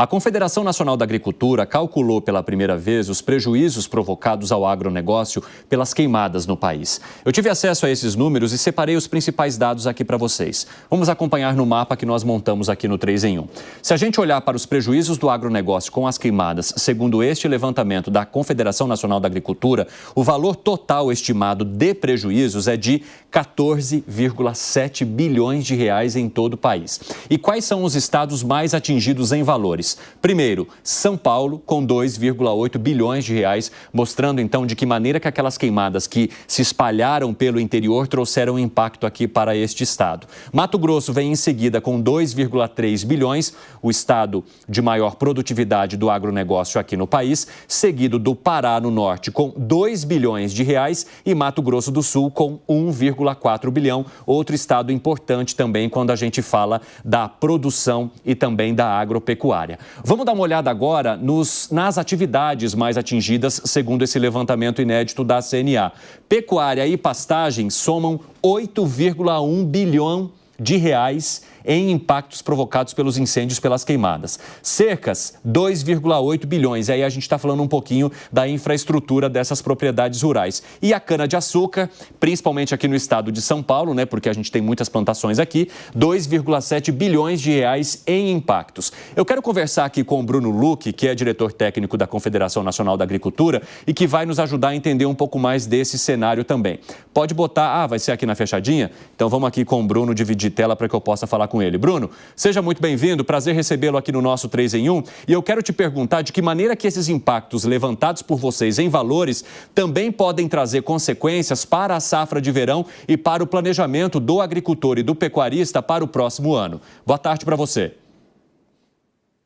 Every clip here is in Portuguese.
A Confederação Nacional da Agricultura calculou pela primeira vez os prejuízos provocados ao agronegócio pelas queimadas no país. Eu tive acesso a esses números e separei os principais dados aqui para vocês. Vamos acompanhar no mapa que nós montamos aqui no 3 em 1. Se a gente olhar para os prejuízos do agronegócio com as queimadas, segundo este levantamento da Confederação Nacional da Agricultura, o valor total estimado de prejuízos é de 14,7 bilhões de reais em todo o país. E quais são os estados mais atingidos em valores? Primeiro, São Paulo, com 2,8 bilhões de reais, mostrando então de que maneira que aquelas queimadas que se espalharam pelo interior trouxeram impacto aqui para este estado. Mato Grosso vem em seguida com 2,3 bilhões, o estado de maior produtividade do agronegócio aqui no país, seguido do Pará no norte com 2 bilhões de reais e Mato Grosso do Sul com 1,4 bilhão, outro estado importante também quando a gente fala da produção e também da agropecuária. Vamos dar uma olhada agora nas atividades mais atingidas, segundo esse levantamento inédito da CNA. Pecuária e pastagem somam 8,1 bilhão de reais em impactos provocados pelos incêndios, pelas queimadas. Cercas, 2,8 bilhões. E aí a gente está falando um pouquinho da infraestrutura dessas propriedades rurais. E a cana-de-açúcar, principalmente aqui no estado de São Paulo, né, porque a gente tem muitas plantações aqui, 2,7 bilhões de reais em impactos. Eu quero conversar aqui com o Bruno Luque, que é diretor técnico da Confederação Nacional da Agricultura e que vai nos ajudar a entender um pouco mais desse cenário também. Pode botar, vai ser aqui na fechadinha? Então vamos aqui com o Bruno dividir tela para que eu possa falar com ele. Bruno, seja muito bem-vindo, prazer recebê-lo aqui no nosso 3 em 1. E eu quero te perguntar de que maneira que esses impactos levantados por vocês em valores também podem trazer consequências para a safra de verão e para o planejamento do agricultor e do pecuarista para o próximo ano. Boa tarde para você.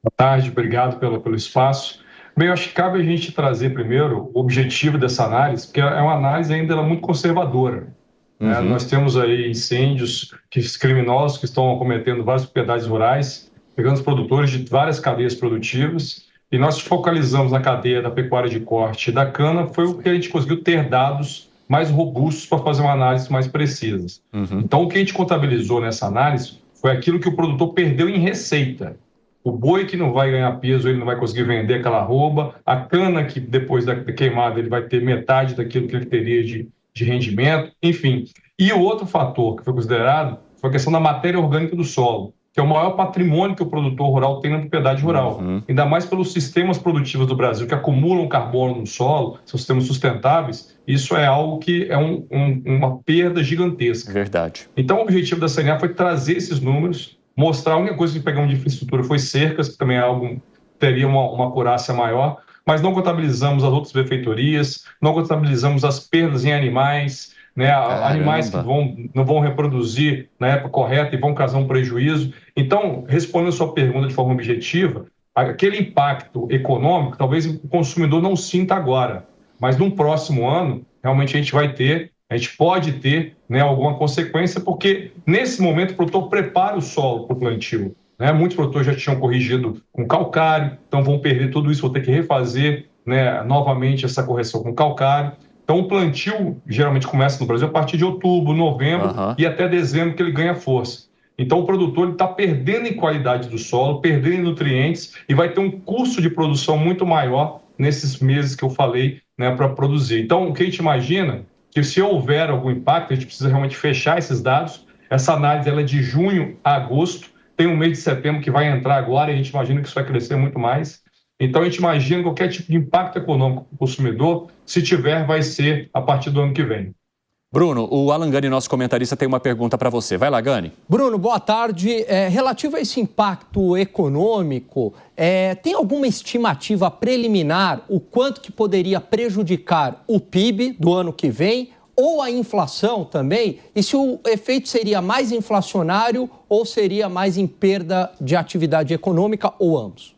Boa tarde, obrigado pelo espaço. Bem, eu acho que cabe a gente trazer primeiro o objetivo dessa análise, porque é uma análise ainda muito conservadora. Nós temos aí incêndios criminosos que estão acometendo várias propriedades rurais, pegando os produtores de várias cadeias produtivas, e nós focalizamos na cadeia da pecuária de corte e da cana, foi o que a gente conseguiu ter dados mais robustos para fazer uma análise mais precisa. Então, o que a gente contabilizou nessa análise foi aquilo que o produtor perdeu em receita. O boi que não vai ganhar peso, ele não vai conseguir vender aquela arroba, a cana que depois da queimada ele vai ter metade daquilo que ele teria de rendimento, enfim. E o outro fator que foi considerado foi a questão da matéria orgânica do solo, que é o maior patrimônio que o produtor rural tem na propriedade rural. Ainda mais pelos sistemas produtivos do Brasil, que acumulam carbono no solo, são sistemas sustentáveis, isso é algo que é uma perda gigantesca. Verdade. Então, o objetivo da CNA foi trazer esses números, mostrar a única coisa que pegamos de infraestrutura foi cercas, que também é algo que teria uma acurácia maior, mas não contabilizamos as outras benfeitorias, não contabilizamos as perdas em animais, né, animais que não vão reproduzir na época correta e vão causar um prejuízo. Então, respondendo a sua pergunta de forma objetiva, aquele impacto econômico, talvez o consumidor não sinta agora, mas num próximo ano, realmente a gente pode ter, né, alguma consequência, porque nesse momento o produtor prepara o solo para o plantio. Muitos produtores já tinham corrigido com calcário, então vão perder tudo isso, vão ter que refazer, né, novamente essa correção com calcário. Então o plantio geralmente começa no Brasil a partir de outubro, novembro e até dezembro que ele ganha força. Então o produtor está perdendo em qualidade do solo, perdendo em nutrientes e vai ter um custo de produção muito maior nesses meses que eu falei, né, para produzir. Então o que a gente imagina que se houver algum impacto, a gente precisa realmente fechar esses dados. Essa análise ela é de junho a agosto. Tem um mês de setembro que vai entrar agora e a gente imagina que isso vai crescer muito mais. Então, a gente imagina qualquer tipo de impacto econômico para o consumidor, se tiver, vai ser a partir do ano que vem. Bruno, o Alan Gani, nosso comentarista, tem uma pergunta para você. Vai lá, Gani. Bruno, boa tarde. Relativo a esse impacto econômico, tem alguma estimativa preliminar o quanto que poderia prejudicar o PIB do ano que vem ou a inflação também? E se o efeito seria mais inflacionário ou seria mais em perda de atividade econômica ou ambos?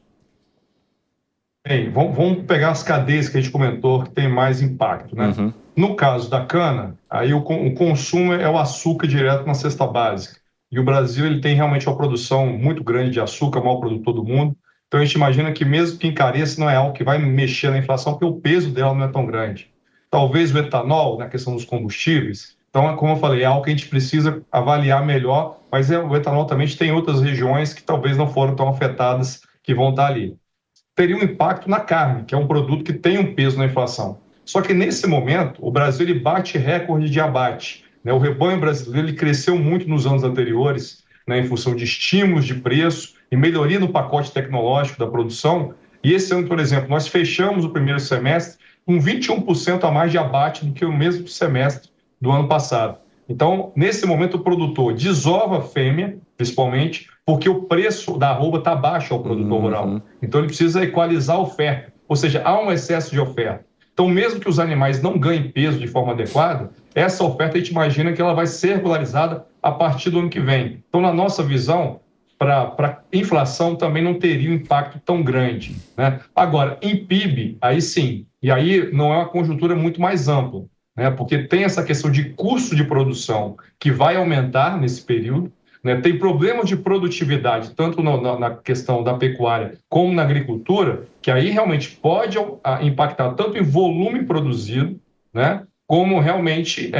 Bem, vamos pegar as cadeias que a gente comentou que tem mais impacto, né? No caso da cana, aí o consumo é o açúcar direto na cesta básica. E o Brasil ele tem realmente uma produção muito grande de açúcar, o maior produtor do mundo. Então a gente imagina que mesmo que encareça, não é algo que vai mexer na inflação, porque o peso dela não é tão grande. Talvez o etanol, na questão dos combustíveis. Então, como eu falei, é algo que a gente precisa avaliar melhor, mas o etanol também tem outras regiões que talvez não foram tão afetadas que vão estar ali. Teria um impacto na carne, que é um produto que tem um peso na inflação. Só que nesse momento, o Brasil ele bate recorde de abate, né? O rebanho brasileiro ele cresceu muito nos anos anteriores, né, em função de estímulos de preço e melhoria no pacote tecnológico da produção. E esse ano, por exemplo, nós fechamos o primeiro semestre com 21% a mais de abate do que o mesmo semestre do ano passado. Então, nesse momento, o produtor desova a fêmea, principalmente, porque o preço da arroba está baixo ao produtor rural. Então, ele precisa equalizar a oferta, ou seja, há um excesso de oferta. Então, mesmo que os animais não ganhem peso de forma adequada, essa oferta a gente imagina que ela vai ser regularizada a partir do ano que vem. Então, na nossa visão, para inflação também não teria um impacto tão grande, né? Agora, em PIB, aí sim, e aí não é uma conjuntura muito mais ampla, né? Porque tem essa questão de custo de produção que vai aumentar nesse período, né? Tem problemas de produtividade, tanto na questão da pecuária como na agricultura, que aí realmente pode impactar tanto em volume produzido, né? Como realmente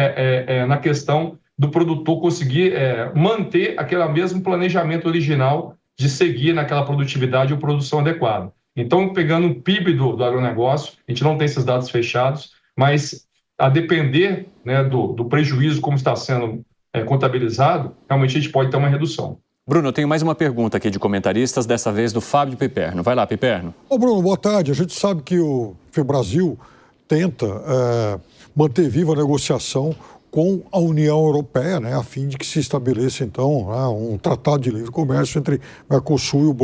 na questão do produtor conseguir manter aquele mesmo planejamento original de seguir naquela produtividade ou produção adequada. Então, pegando o PIB do agronegócio, a gente não tem esses dados fechados, mas a depender, né, do prejuízo como está sendo contabilizado, realmente a gente pode ter uma redução. Bruno, eu tenho mais uma pergunta aqui de comentaristas, dessa vez do Fábio Piperno. Vai lá, Piperno. Ô Bruno, boa tarde. A gente sabe que o FEBrasil tenta manter viva a negociação com a União Europeia, né, a fim de que se estabeleça, então, um tratado de livre comércio entre Mercosul e o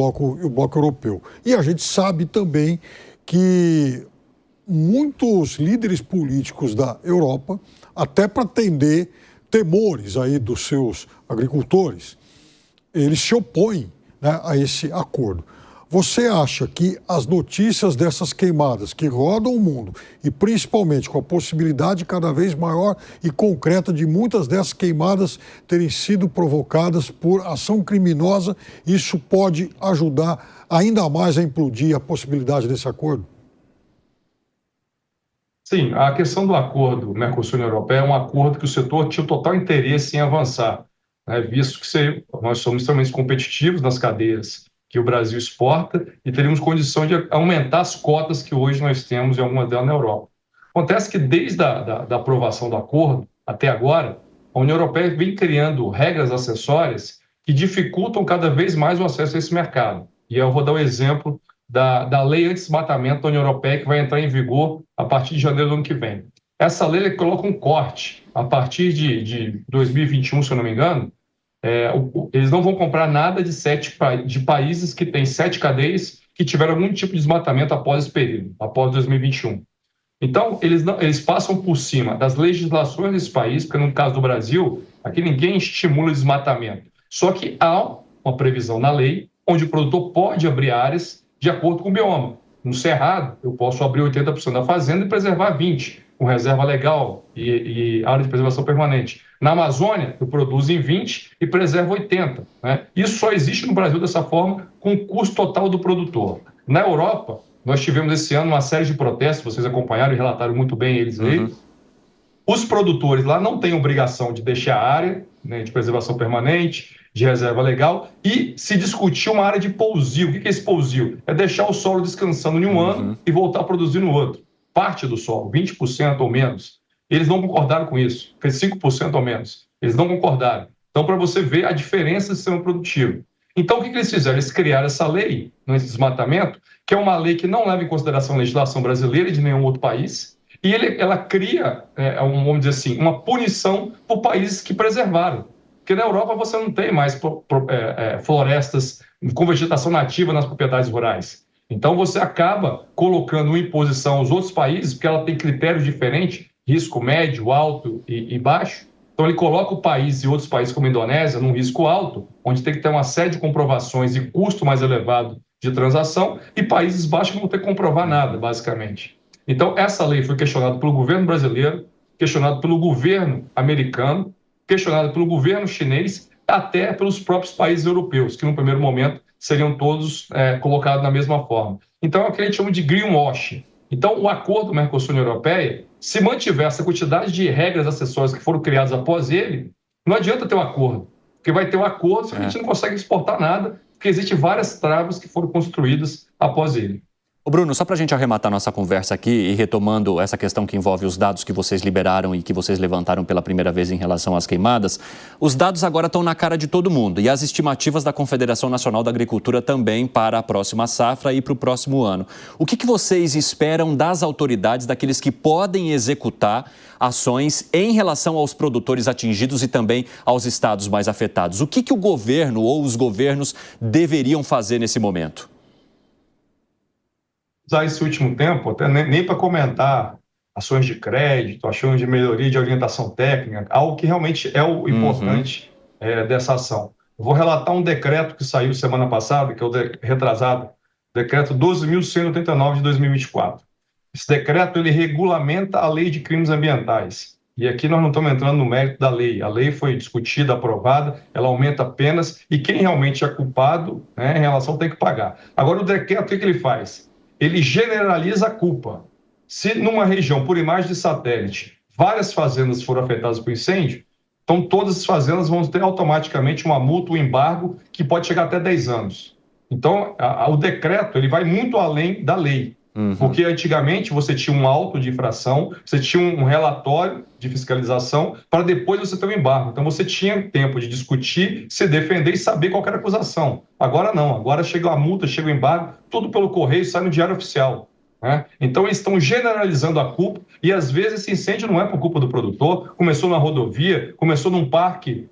Bloco Europeu. E a gente sabe também que muitos líderes políticos da Europa, até para atender temores aí dos seus agricultores, eles se opõem, né, a esse acordo. Você acha que as notícias dessas queimadas que rodam o mundo, e principalmente com a possibilidade cada vez maior e concreta de muitas dessas queimadas terem sido provocadas por ação criminosa, isso pode ajudar ainda mais a implodir a possibilidade desse acordo? Sim, a questão do acordo Mercosul-União Europeia é um acordo que o setor tinha total interesse em avançar, né, visto que nós somos extremamente competitivos nas cadeias que o Brasil exporta e teríamos condição de aumentar as cotas que hoje nós temos em algumas delas na Europa. Acontece que desde da aprovação do acordo até agora, a União Europeia vem criando regras acessórias que dificultam cada vez mais o acesso a esse mercado. E eu vou dar o exemplo da lei anti-desmatamento da União Europeia, que vai entrar em vigor a partir de janeiro do ano que vem. Essa lei coloca um corte a partir de 2021, se eu não me engano. Eles não vão comprar nada de países que têm 7 cadeias que tiveram algum tipo de desmatamento após esse período, após 2021. Então, eles passam por cima das legislações desse país, porque no caso do Brasil, aqui ninguém estimula o desmatamento. Só que há uma previsão na lei onde o produtor pode abrir áreas de acordo com o bioma. No Cerrado, eu posso abrir 80% da fazenda e preservar 20%, com reserva legal e área de preservação permanente. Na Amazônia, eu produzo em 20% e preservo 80%. Né? Isso só existe no Brasil dessa forma, com o custo total do produtor. Na Europa, nós tivemos esse ano uma série de protestos, vocês acompanharam e relataram muito bem eles aí. Os produtores lá não têm obrigação de deixar a área, né, de preservação permanente, de reserva legal, e se discutir uma área de pousio. O que é esse pousio? É deixar o solo descansando em um ano e voltar a produzir no outro. Parte do solo, 20% ou menos. Eles não concordaram com isso, fez 5% ou menos. Eles não concordaram. Então, para você ver a diferença de sistema produtivo. Então, o que eles fizeram? Eles criaram essa lei, no desmatamento, que é uma lei que não leva em consideração a legislação brasileira e de nenhum outro país, e ela cria, vamos dizer assim, uma punição por países que preservaram. Porque na Europa você não tem mais florestas com vegetação nativa nas propriedades rurais. Então, você acaba colocando uma imposição aos outros países, porque ela tem critérios diferentes, risco médio, alto e baixo. Então, ele coloca o país e outros países como a Indonésia num risco alto, onde tem que ter uma série de comprovações e custo mais elevado de transação, e países baixos que não tem que comprovar nada, basicamente. Então, essa lei foi questionada pelo governo brasileiro, questionada pelo governo americano, questionada pelo governo chinês, até pelos próprios países europeus, que no primeiro momento seriam todos colocados na mesma forma. Então, é o que a gente chama de greenwashing. Então, o acordo Mercosul-União Europeia, se mantiver essa quantidade de regras acessórias que foram criadas após ele, não adianta ter um acordo, porque vai ter um acordo, só que a gente não consegue exportar nada, porque existem várias travas que foram construídas após ele. Ô Bruno, só para a gente arrematar nossa conversa aqui e retomando essa questão que envolve os dados que vocês liberaram e que vocês levantaram pela primeira vez em relação às queimadas, os dados agora estão na cara de todo mundo e as estimativas da Confederação Nacional da Agricultura também para a próxima safra e para o próximo ano. O que vocês esperam das autoridades, daqueles que podem executar ações em relação aos produtores atingidos e também aos estados mais afetados? O que o governo ou os governos deveriam fazer nesse momento? Usar esse último tempo, até nem para comentar ações de crédito, ações de melhoria de orientação técnica, algo que realmente é o importante dessa ação. Eu vou relatar um decreto que saiu semana passada, que é o retrasado, decreto 12.189 de 2024. Esse decreto, ele regulamenta a lei de crimes ambientais. E aqui nós não estamos entrando no mérito da lei. A lei foi discutida, aprovada, ela aumenta penas e quem realmente é culpado, em relação tem que pagar. Agora, o decreto, o que ele faz? Ele generaliza a culpa. Se numa região, por imagem de satélite, várias fazendas foram afetadas por incêndio, então todas as fazendas vão ter automaticamente uma multa, um embargo, que pode chegar até 10 anos. Então, o decreto ele vai muito além da lei. Porque antigamente você tinha um auto de infração, você tinha um relatório de fiscalização para depois você ter um embargo. Então você tinha tempo de discutir, se defender e saber qual era a acusação. Agora não, agora chega a multa, chega o embargo, tudo pelo correio, sai no Diário Oficial. Então eles estão generalizando a culpa e às vezes esse incêndio não é por culpa do produtor, começou na rodovia, começou num parque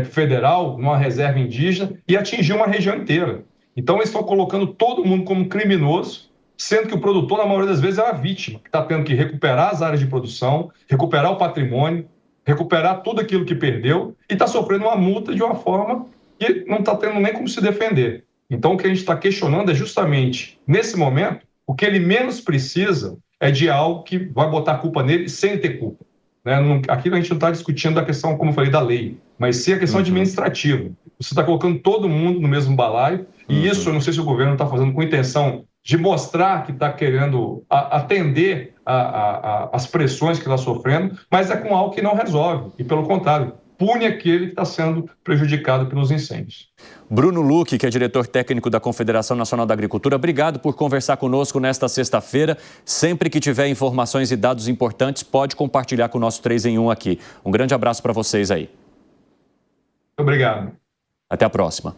federal, numa reserva indígena e atingiu uma região inteira. Então eles estão colocando todo mundo como criminoso, sendo que o produtor, na maioria das vezes, é a vítima, que está tendo que recuperar as áreas de produção, recuperar o patrimônio, recuperar tudo aquilo que perdeu e está sofrendo uma multa de uma forma que não está tendo nem como se defender. Então, o que a gente está questionando é justamente, nesse momento, o que ele menos precisa é de algo que vai botar a culpa nele sem ter culpa. Aqui a gente não está discutindo a questão, como eu falei, da lei, mas sim a questão administrativa. Você está colocando todo mundo no mesmo balaio e isso eu não sei se o governo está fazendo com intenção de mostrar que está querendo atender as pressões que está sofrendo, mas é com algo que não resolve, e pelo contrário, pune aquele que está sendo prejudicado pelos incêndios. Bruno Luque, que é diretor técnico da Confederação Nacional da Agricultura, obrigado por conversar conosco nesta sexta-feira. Sempre que tiver informações e dados importantes, pode compartilhar com o nosso 3 em 1 aqui. Um grande abraço para vocês aí. Obrigado. Até a próxima.